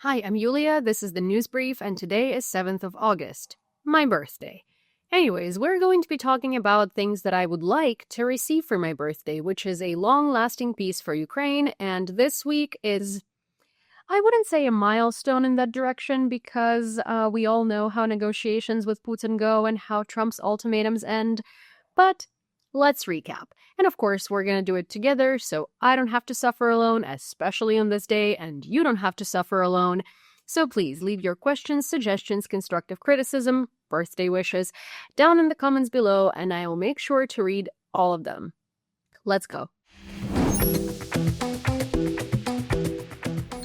Hi, I'm Yulia, this is the news brief, and today is 7th of August, my birthday. Anyways, we're going to be talking about things that I would like to receive for my birthday, which is a long-lasting peace for Ukraine, and this week is, I wouldn't say a milestone in that direction, because we all know how negotiations with Putin go and how Trump's ultimatums end, but let's recap. And of course, we're going to do it together, so I don't have to suffer alone, especially on this day, and you don't have to suffer alone. So please leave your questions, suggestions, constructive criticism, birthday wishes down in the comments below, and I will make sure to read all of them. Let's go.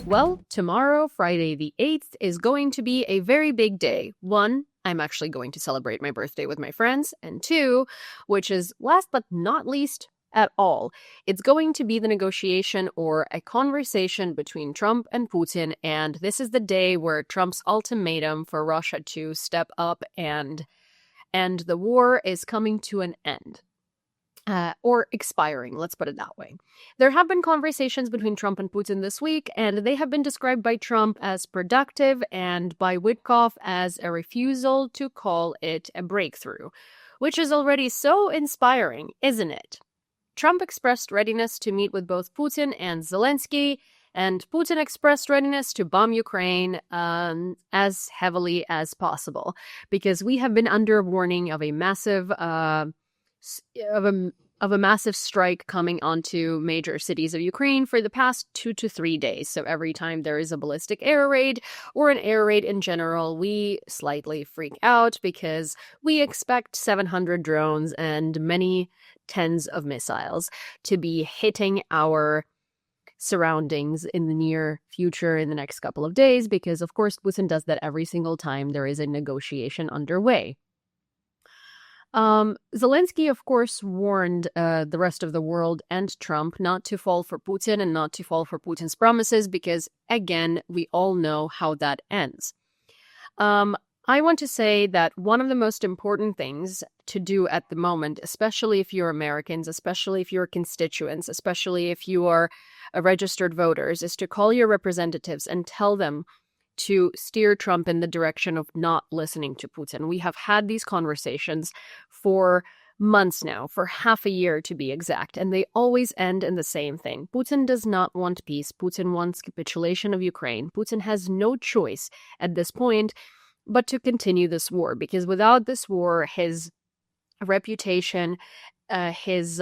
Well, tomorrow, Friday the 8th, is going to be a very big day. One, I'm actually going to celebrate my birthday with my friends. And two, which is last but not least at all, it's going to be the negotiation or a conversation between Trump and Putin. And this is the day where Trump's ultimatum for Russia to step up and the war is coming to an end. Or expiring, let's put it that way. There have been conversations between Trump and Putin this week, and they have been described by Trump as productive and by Witkoff as a refusal to call it a breakthrough, which is already so inspiring, isn't it? Trump expressed readiness to meet with both Putin and Zelensky, and Putin expressed readiness to bomb Ukraine as heavily as possible, because we have been under warning of a massive of a massive strike coming onto major cities of Ukraine for the past 2 to 3 days. So every time there is a ballistic air raid or an air raid in general, we slightly freak out because we expect 700 drones and many tens of missiles to be hitting our surroundings in the near future in the next couple of days, because of course Putin does that every single time there is a negotiation underway. Zelensky, of course, warned the rest of the world and Trump not to fall for Putin and not to fall for Putin's promises because, again, we all know how that ends. I want to say that one of the most important things to do at the moment, especially if you're Americans, especially if you're constituents, especially if you are registered voters, is to call your representatives and tell them to steer Trump in the direction of not listening to Putin. We have had these conversations for months now, for half a year to be exact, and they always end in the same thing. Putin does not want peace. Putin wants capitulation of Ukraine. Putin has no choice at this point but to continue this war, because without this war, his reputation, his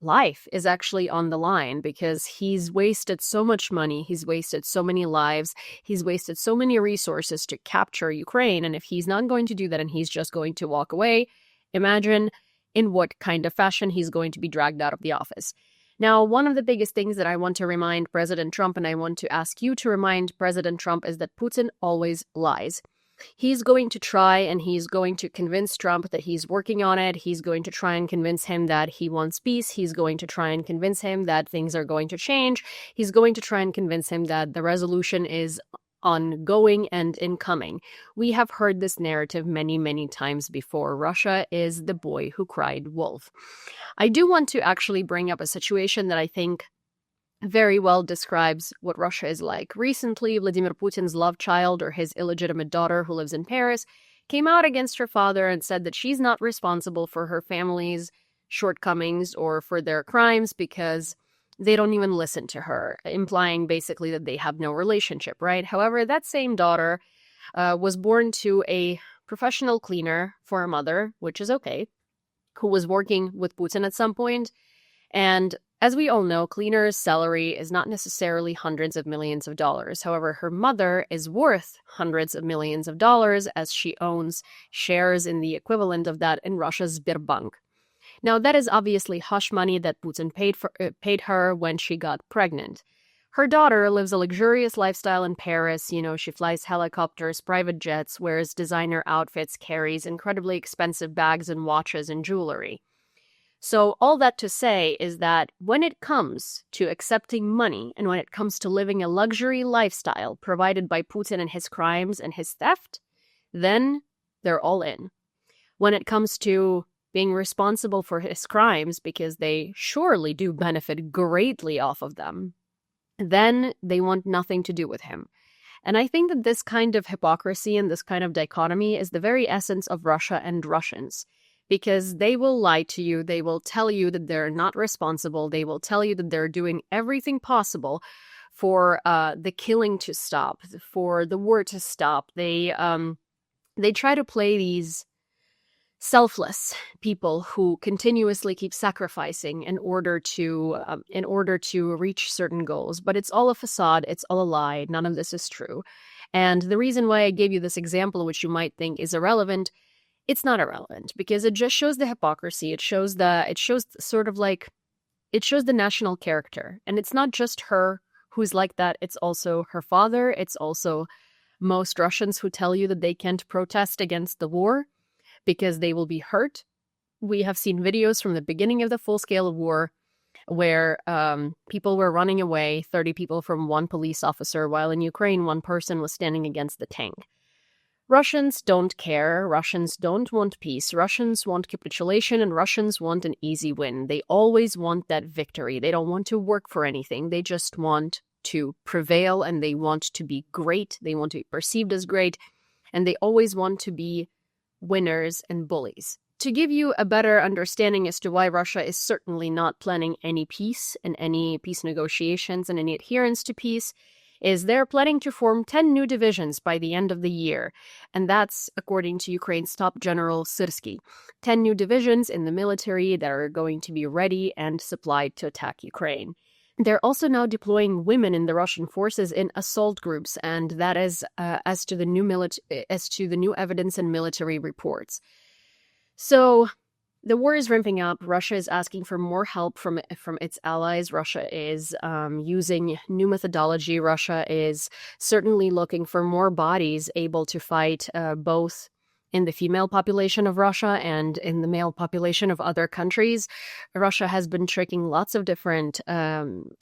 life is actually on the line, because he's wasted so much money, he's wasted so many lives, he's wasted so many resources to capture Ukraine, and if he's not going to do that and he's just going to walk away, imagine in what kind of fashion he's going to be dragged out of the office. Now, one of the biggest things that I want to remind President Trump, and I want to ask you to remind President Trump, is that Putin always lies. He's going to try and he's going to convince Trump that he's working on it. He's going to try and convince him that he wants peace. He's going to try and convince him that things are going to change. He's going to try and convince him that the resolution is ongoing and incoming. We have heard this narrative many, many times before. Russia is the boy who cried wolf. I do want to actually bring up a situation that I think very well describes what Russia is like. Recently, Vladimir Putin's love child, or his illegitimate daughter who lives in Paris, came out against her father and said that she's not responsible for her family's shortcomings or for their crimes because they don't even listen to her, implying basically that they have no relationship, right? However, that same daughter was born to a professional cleaner for a mother, which is okay, who was working with Putin at some point. And as we all know, cleaner's salary is not necessarily hundreds of millions of dollars. However, her mother is worth hundreds of millions of dollars, as she owns shares in the equivalent of that in Russia's Sberbank. Now, that is obviously hush money that Putin paid her when she got pregnant. Her daughter lives a luxurious lifestyle in Paris. You know, she flies helicopters, private jets, wears designer outfits, carries incredibly expensive bags and watches and jewelry. So all that to say is that when it comes to accepting money and when it comes to living a luxury lifestyle provided by Putin and his crimes and his theft, then they're all in. When it comes to being responsible for his crimes, because they surely do benefit greatly off of them, then they want nothing to do with him. And I think that this kind of hypocrisy and this kind of dichotomy is the very essence of Russia and Russians, because they will lie to you. They will tell you that they're not responsible. They will tell you that they're doing everything possible for the killing to stop, for the war to stop. They try to play these selfless people who continuously keep sacrificing in order to reach certain goals. But it's all a facade. It's all a lie. None of this is true. And the reason why I gave you this example, which you might think is irrelevant, it's not irrelevant because it just shows the hypocrisy. It shows the national character. And it's not just her who's like that. It's also her father. It's also most Russians who tell you that they can't protest against the war because they will be hurt. We have seen videos from the beginning of the full-scale war where people were running away, 30 people from one police officer, while in Ukraine, one person was standing against the tank. Russians don't care. Russians don't want peace. Russians want capitulation, and Russians want an easy win. They always want that victory. They don't want to work for anything. They just want to prevail, and they want to be great. They want to be perceived as great, and they always want to be winners and bullies. To give you a better understanding as to why Russia is certainly not planning any peace and any peace negotiations and any adherence to peace, is they're planning to form 10 new divisions by the end of the year. And that's according to Ukraine's top general Syrsky. 10 new divisions in the military that are going to be ready and supplied to attack Ukraine. They're also now deploying women in the Russian forces in assault groups, and that is as to the new evidence and military reports. So the war is ramping up. Russia is asking for more help from its allies. Russia is using new methodology. Russia is certainly looking for more bodies able to fight both in the female population of Russia and in the male population of other countries. Russia has been tricking lots of different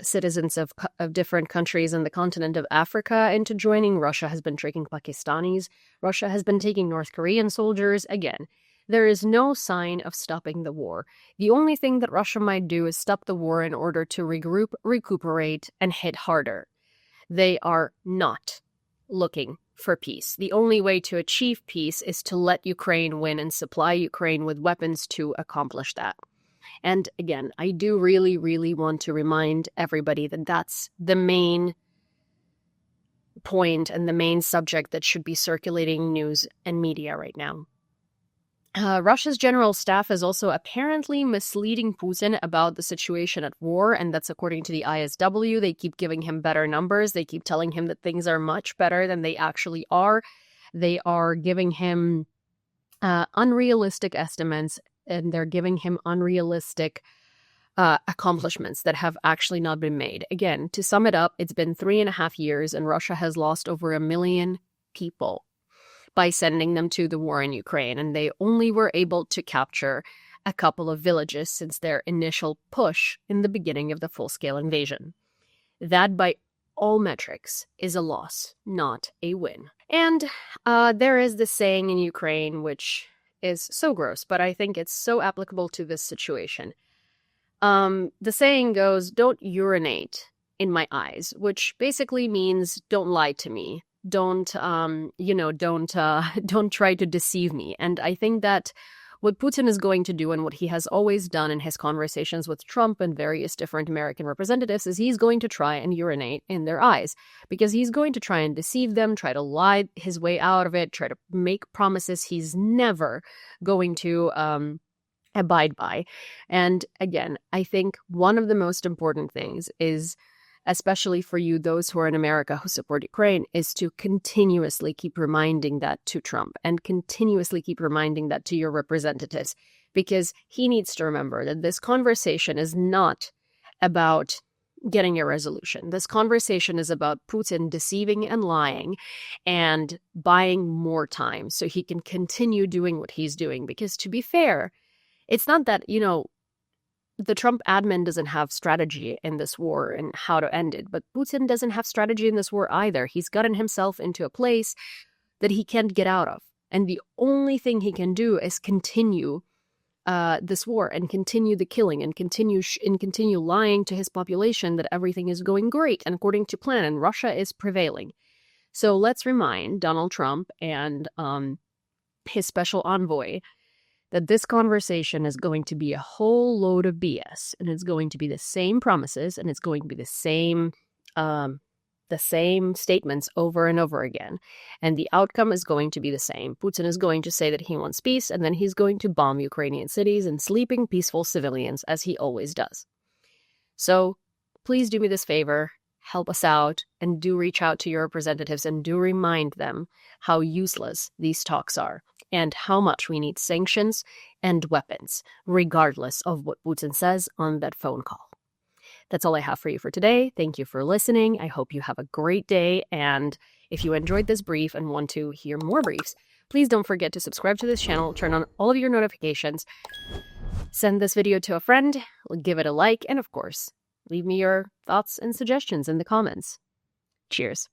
citizens of different countries in the continent of Africa into joining. Russia has been tricking Pakistanis. Russia has been taking North Korean soldiers. Again, there is no sign of stopping the war. The only thing that Russia might do is stop the war in order to regroup, recuperate, and hit harder. They are not looking for peace. The only way to achieve peace is to let Ukraine win and supply Ukraine with weapons to accomplish that. And again, I do really, really want to remind everybody that that's the main point and the main subject that should be circulating news and media right now. Russia's general staff is also apparently misleading Putin about the situation at war, and that's according to the ISW. They keep giving him better numbers. They keep telling him that things are much better than they actually are. They are giving him unrealistic estimates, and they're giving him unrealistic accomplishments that have actually not been made. Again, to sum it up, it's been 3.5 years, and Russia has lost over 1 million people by sending them to the war in Ukraine, and they only were able to capture a couple of villages since their initial push in the beginning of the full-scale invasion. That, by all metrics, is a loss, not a win. And there is this saying in Ukraine, which is so gross, but I think it's so applicable to this situation. The saying goes, "Don't urinate in my eyes," which basically means don't lie to me. Don't try to deceive me. And I think that what Putin is going to do and what he has always done in his conversations with Trump and various different American representatives is he's going to try and urinate in their eyes because he's going to try and deceive them, try to lie his way out of it, try to make promises he's never going to abide by. And again, I think one of the most important things is, especially for you, those who are in America who support Ukraine, is to continuously keep reminding that to Trump and continuously keep reminding that to your representatives, because he needs to remember that this conversation is not about getting a resolution. This conversation is about Putin deceiving and lying and buying more time so he can continue doing what he's doing. Because to be fair, it's not that, the Trump admin doesn't have strategy in this war and how to end it, but Putin doesn't have strategy in this war either. He's gotten himself into a place that he can't get out of. And the only thing he can do is continue this war and continue the killing and continue lying to his population that everything is going great and according to plan and Russia is prevailing. So let's remind Donald Trump and his special envoy that this conversation is going to be a whole load of BS, and it's going to be the same promises, and it's going to be the same statements over and over again. And the outcome is going to be the same. Putin is going to say that he wants peace, and then he's going to bomb Ukrainian cities and sleeping peaceful civilians, as he always does. So please do me this favor, help us out, and do reach out to your representatives and do remind them how useless these talks are and how much we need sanctions and weapons, regardless of what Putin says on that phone call. That's all I have for you for today. Thank you for listening. I hope you have a great day. And if you enjoyed this brief and want to hear more briefs, please don't forget to subscribe to this channel, turn on all of your notifications, send this video to a friend, give it a like, and of course, leave me your thoughts and suggestions in the comments. Cheers.